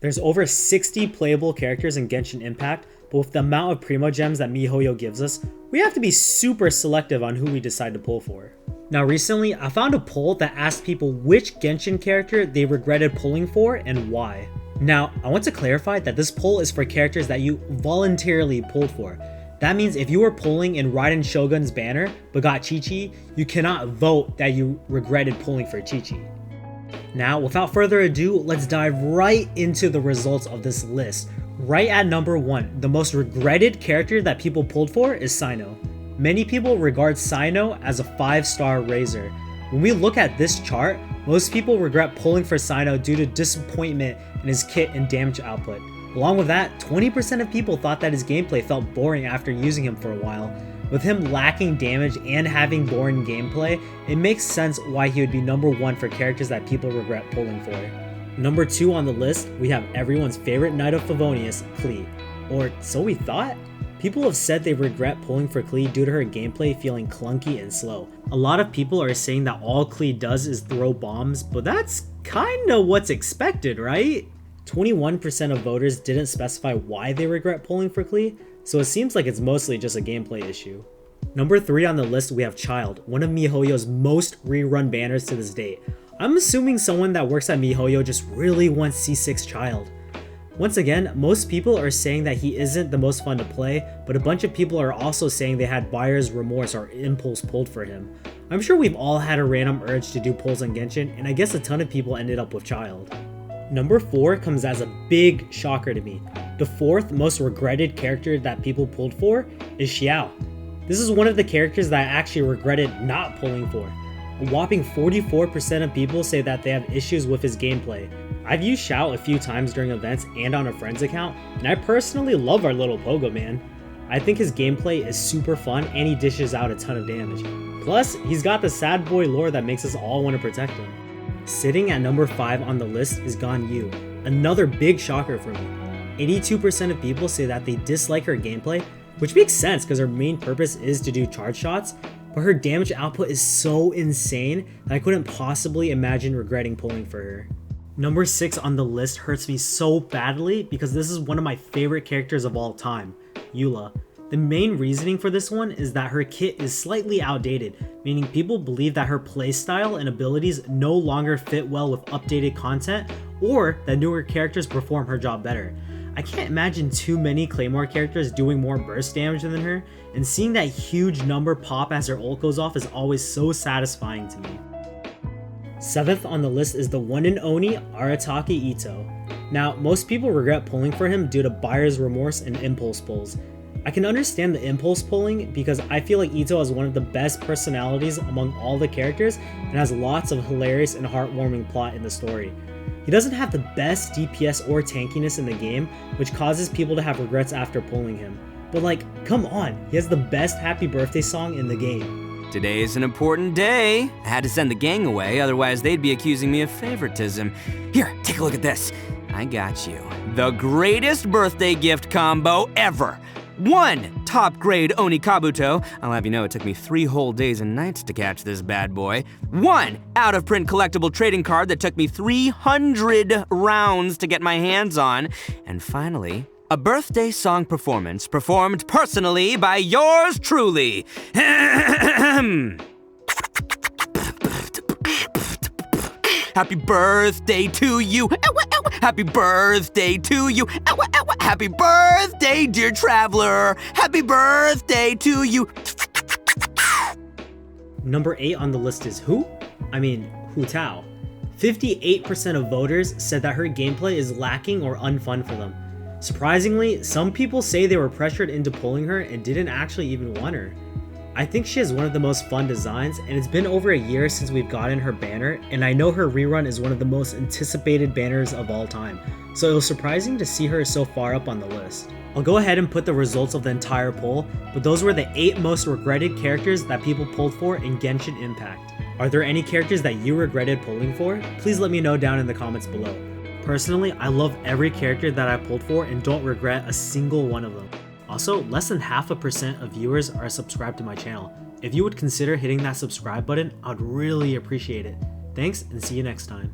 There's over 60 playable characters in Genshin Impact, but with the amount of Primo Gems that miHoYo gives us, we have to be super selective on who we decide to pull for. Now recently, I found a poll that asked people which Genshin character they regretted pulling for and why. Now, I want to clarify that this poll is for characters that you voluntarily pulled for. That means if you were pulling in Raiden Shogun's banner but got Chi-Chi, you cannot vote that you regretted pulling for Chi-Chi. Now, without further ado, let's dive right into the results of this list. Right at number 1, the most regretted character that people pulled for is Cyno. Many people regard Cyno as a 5-star raiser. When we look at this chart, most people regret pulling for Cyno due to disappointment in his kit and damage output. Along with that, 20% of people thought that his gameplay felt boring after using him for a while. With him lacking damage and having boring gameplay, it makes sense why he would be number 1 for characters that people regret pulling for. Number 2 on the list, we have everyone's favorite Knight of Favonius, Klee. Or so we thought? People have said they regret pulling for Klee due to her gameplay feeling clunky and slow. A lot of people are saying that all Klee does is throw bombs, but that's kinda what's expected, right? 21% of voters didn't specify why they regret pulling for Klee, so it seems like it's mostly just a gameplay issue. Number 3 on the list, we have Childe, one of miHoYo's most rerun banners to this date. I'm assuming someone that works at miHoYo just really wants C6 Childe. Once again, most people are saying that he isn't the most fun to play, but a bunch of people are also saying they had buyer's remorse or impulse pulled for him. I'm sure we've all had a random urge to do pulls on Genshin, and I guess a ton of people ended up with Childe. Number 4 comes as a big shocker to me. The 4th most regretted character that people pulled for is Xiao. This is one of the characters that I actually regretted not pulling for. A whopping 44% of people say that they have issues with his gameplay. I've used Xiao a few times during events and on a friend's account, and I personally love our little pogo man. I think his gameplay is super fun and he dishes out a ton of damage. Plus, he's got the sad boy lore that makes us all want to protect him. Sitting at number 5 on the list is Ganyu, another big shocker for me. 82% of people say that they dislike her gameplay, which makes sense because her main purpose is to do charge shots, but her damage output is so insane that I couldn't possibly imagine regretting pulling for her. Number 6 on the list hurts me so badly because this is one of my favorite characters of all time, Eula. The main reasoning for this one is that her kit is slightly outdated, meaning people believe that her playstyle and abilities no longer fit well with updated content, or that newer characters perform her job better. I can't imagine too many Claymore characters doing more burst damage than her, and seeing that huge number pop as her ult goes off is always so satisfying to me. 7th on the list is the one and only Arataki Itto. Now, most people regret pulling for him due to buyer's remorse and impulse pulls. I can understand the impulse pulling because I feel like Itto has one of the best personalities among all the characters and has lots of hilarious and heartwarming plot in the story. He doesn't have the best DPS or tankiness in the game, which causes people to have regrets after pulling him. But like, come on, he has the best happy birthday song in the game. Today is an important day. I had to send the gang away, otherwise they'd be accusing me of favoritism. Here, take a look at this. I got you. The greatest birthday gift combo ever. 1 top grade Oni Kabuto. I'll have you know it took me 3 whole days and nights to catch this bad boy. 1 out of print collectible trading card that took me 300 rounds to get my hands on. And finally, a birthday song performance performed personally by yours truly. Happy birthday to you. Happy birthday to you. Happy birthday, dear traveler. Happy birthday to you. Number 8 on the list is Hu Tao. 58% of voters said that her gameplay is lacking or unfun for them. Surprisingly, some people say they were pressured into pulling her and didn't actually even want her. I think she has one of the most fun designs, and it's been over a year since we've gotten her banner, and I know her rerun is one of the most anticipated banners of all time, so it was surprising to see her so far up on the list. I'll go ahead and put the results of the entire poll, but those were the 8 most regretted characters that people pulled for in Genshin Impact. Are there any characters that you regretted pulling for? Please let me know down in the comments below. Personally, I love every character that I pulled for and don't regret a single one of them. Also, less than 0.5% of viewers are subscribed to my channel. If you would consider hitting that subscribe button, I'd really appreciate it. Thanks and see you next time.